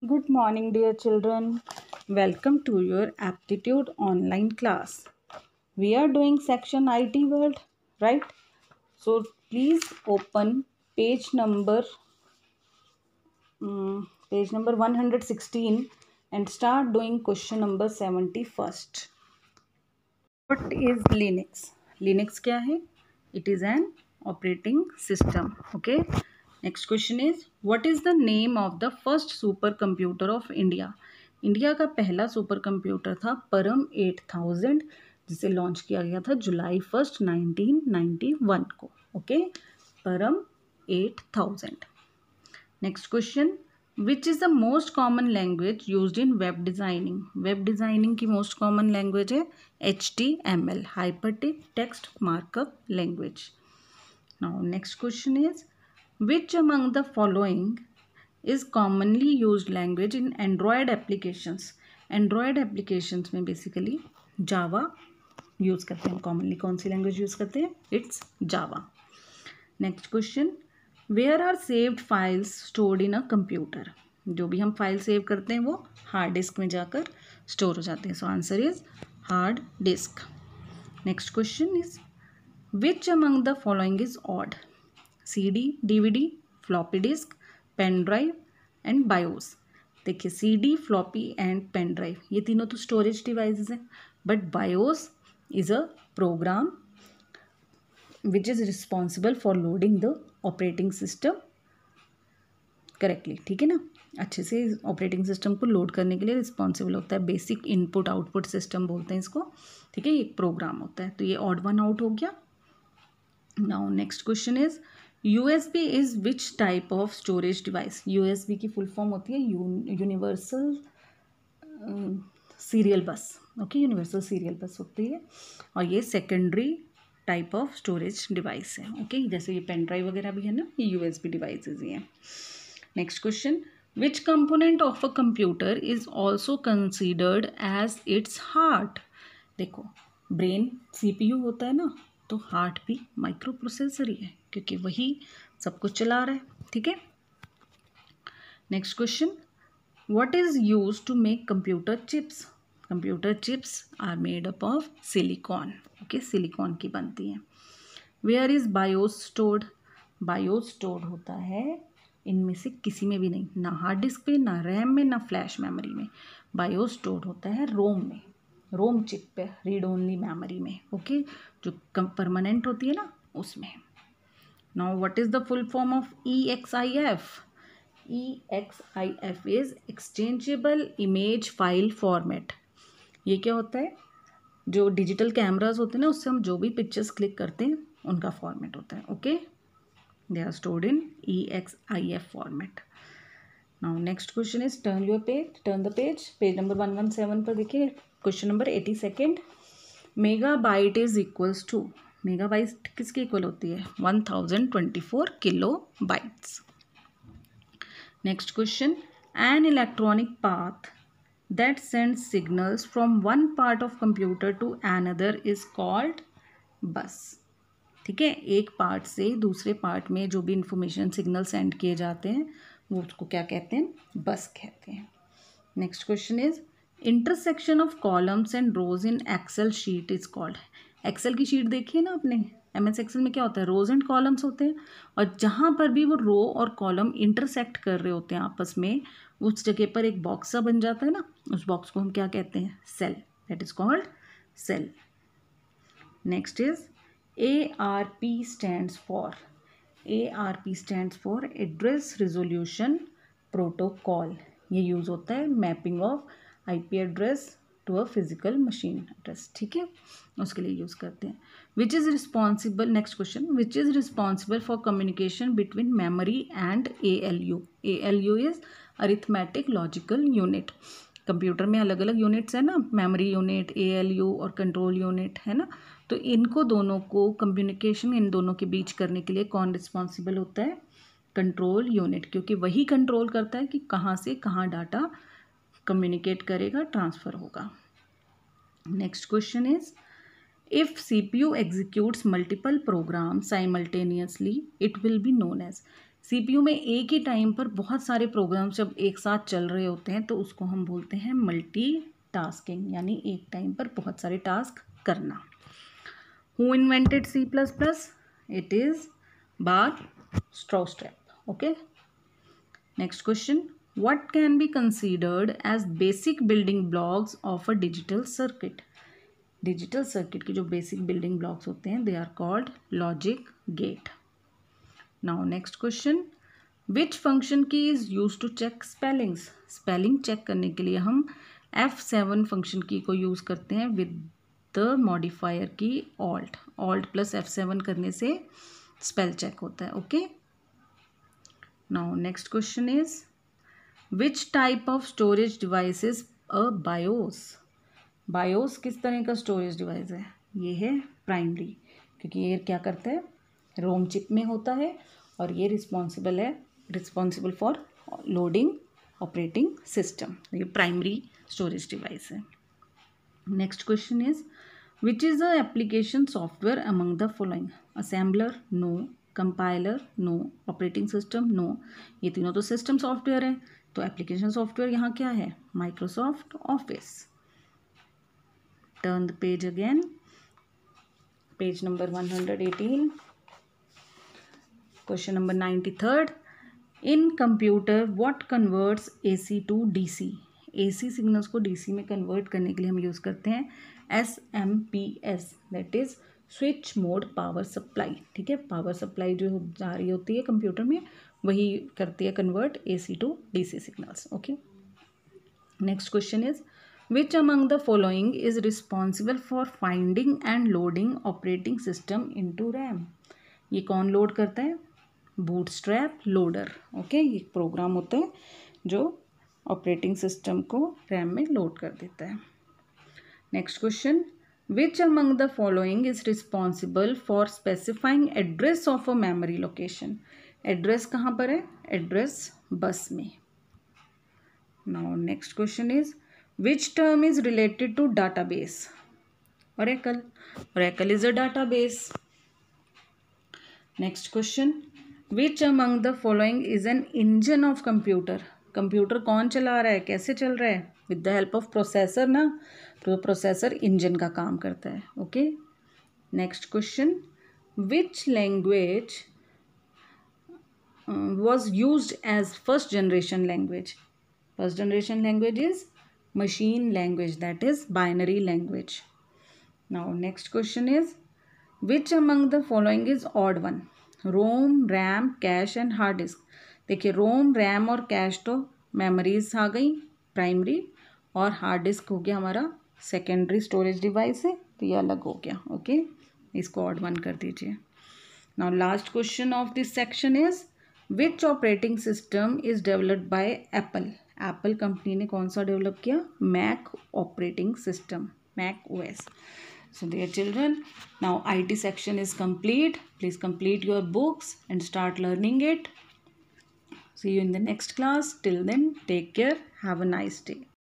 Good morning, dear children. Welcome to your aptitude online class. We are doing section IT world, right? So please open page number page number 116 and start doing question number 71st. What is Linux? Linux क्या है? It is an operating system. Okay. Next question is what is the name of the first supercomputer of India? India का पहला super computer था परम 8000 जिसे launch किया गया था जुलाई 1 1991 को. Okay, Param 8000. Next question which is the most common language use in web designing? Web designing की मोस्ट कॉमन लैंग्वेज है HTML, hyper text markup language. Now next question is which among the following is commonly use language in Android applications? Android applications में basically Java use करते हैं. Commonly कौन सी language use करते हैं? It's Java. Next question where are saved files stored in a computer? जो भी हम फाइल सेव करते हैं वो हार्ड डिस्क में जाकर स्टोर हो जाते हैं. So answer is hard disk. Next question is which among the following is odd? CD, DVD, floppy disk, pen drive and BIOS. देखिए CD, floppy and pen drive ये तीनों तो स्टोरेज डिवाइसेस हैं, but BIOS is a program which is responsible for loading the operating system correctly. ठीक है ना, अच्छे से ऑपरेटिंग सिस्टम को लोड करने के लिए रिस्पॉन्सिबल होता है. बेसिक इनपुट आउटपुट सिस्टम बोलते हैं इसको. ठीक है, ये एक प्रोग्राम होता है. तो ये ऑड वन आउट हो गया. Now next question is USB is which type of storage device? USB की फुल फॉर्म होती है यूनिवर्सल सीरियल बस. ओके, यूनिवर्सल सीरियल बस होती है और ये secondary type of storage device है. ओके, जैसे ये पेन ड्राइव वगैरह भी है ना, ये USB डिवाइसेज ही हैं. Next question which component of a computer is also considered as its heart? देखो, ब्रेन CPU होता है ना, तो हार्ट भी माइक्रो प्रोसेसर ही है क्योंकि वही सब कुछ चला रहा है. ठीक है. Next question what is use to make computer chips? Computer chips are made up of silicon. Okay, silicon की बनती हैं. Where is BIOS stored? BIOS stored होता है इनमें से किसी में भी नहीं, ना हार्ड डिस्क पे, ना रैम में, ना फ्लैश मेमोरी में. बायोस स्टोर्ड होता है रोम में, रोम चिप पे, रीड ओनली मेमोरी में. ओके, जो परमानेंट होती है ना उसमें. Now what is the full form of EXIF? EXIF is exchangeable image file format. ये क्या होता है? जो डिजिटल कैमराज होते हैं ना, उससे हम जो भी पिक्चर्स क्लिक करते हैं उनका फॉर्मेट होता है. Okay, they are stored in EXIF format. Now next question is turn the page number 117 पर देखिए question number 82. Megabyte is equals to, megabyte किसके इक्वल होती है? 1024 kilo bytes. Next question an electronic path that sends signals from one part of computer to another is called bus. ठीक है, एक part से दूसरे पार्ट में जो भी इंफॉर्मेशन सिग्नल सेंड किए जाते हैं वो उसको क्या कहते हैं? बस कहते हैं. Next question is intersection of columns and rows in Excel sheet is called. Excel की शीट देखिए ना आपने, MS एक्सेल में क्या होता है? रोज एंड कॉलम्स होते हैं और जहाँ पर भी वो रो और कॉलम इंटरसेक्ट कर रहे होते हैं आपस में, उस जगह पर एक बॉक्स सा बन जाता है ना, उस बॉक्स को हम क्या कहते हैं? Cell. That is called cell. Next is ARP stands for, ARP stands for Address Resolution Protocol. ये यूज़ होता है mapping of IP address to a physical machine address. ठीक है, उसके लिए यूज़ करते हैं. Which is responsible, next question, which is responsible for communication between memory and ALU? ALU is arithmetic logical unit. Computer में अलग अलग यूनिट्स हैं ना, मेमोरी यूनिट, ALU और कंट्रोल यूनिट है ना. तो इनको दोनों को कम्युनिकेशन इन दोनों के बीच करने के लिए कौन रिस्पॉन्सिबल होता है? कंट्रोल यूनिट, क्योंकि वही कंट्रोल करता है कि कहाँ से कहाँ डाटा कम्युनिकेट करेगा, ट्रांसफ़र होगा. Next question is if CPU executes multiple program simultaneously it will be known as. CPU में एक ही टाइम पर बहुत सारे प्रोग्राम जब एक साथ चल रहे होते हैं तो उसको हम बोलते हैं मल्टीटास्किंग, यानी एक टाइम पर बहुत सारे टास्क करना। Who invented C++? It is Bjarne Stroustrup. Okay, next question, what can be considered as basic building blocks of a digital circuit? Digital circuit की जो बेसिक बिल्डिंग ब्लॉक्स होते हैं they are called logic gate. Now next question, which function key is use to check spellings? Spelling check करने के लिए हम F7 function की को यूज करते हैं विद द मॉडिफायर की ऑल्ट प्लस F7 करने से स्पेल चेक होता है। Okay, now next question is which type of storage device is a BIOS? BIOS किस तरह का स्टोरेज डिवाइस है? ये है प्राइमरी, क्योंकि ये क्या करता है, रोम चिप में होता है और ये responsible for loading operating system. ये प्राइमरी स्टोरेज डिवाइस है। Next question is which is a application software among the following? Assembler? No. Compiler? No. Operating system? No. ये तीनों तो सिस्टम सॉफ्टवेयर है, तो एप्लीकेशन सॉफ्टवेयर यहाँ क्या है? Microsoft Office. Turn the page again, page number 118, question number 93rd, in computer what converts AC to DC? AC signals को DC में कन्वर्ट करने के लिए हम यूज़ करते हैं SMPS, that is switch mode power supply. ठीक है, पावर सप्लाई जो जा रही होती है कंप्यूटर में वही करती है convert AC to DC signals. Okay, next question is which among the following is responsible for finding and loading operating system into RAM? ये कौन लोड करता है? Bootstrap loader. ओके, ये प्रोग्राम होता है जो ऑपरेटिंग सिस्टम को रैम में लोड कर देता है। Next question, which among the following is responsible for specifying address of a memory location? Address कहाँ पर है? एड्रेस बस में। Now next question is which term is related to database? Oracle. Oracle is a database. Next question, which among the following is an engine of computer? Computer कौन चला रहा है, कैसे चल रहा है? With the help of processor ना, तो प्रोसेसर इंजन का काम करता है। Okay, next question, which language was used as first generation language? First generation language is machine language, that is binary language. Now next question is which among the following is odd one? ROM, RAM, cache and hard disk. देखिए ROM, RAM और cache तो memories आ गई primary, और hard disk हो गया हमारा secondary storage device है, तो ये अलग हो गया। ओके, इसको ऑड वन कर दीजिए। Now last question of this section is which operating system is developed by Apple? Apple company ने कौन सा डेवलप किया? Mac operating system, Mac OS. So dear children, now IT section is complete. Please complete your books and start learning it. See you in the next class. Till then, take care. Have a nice day.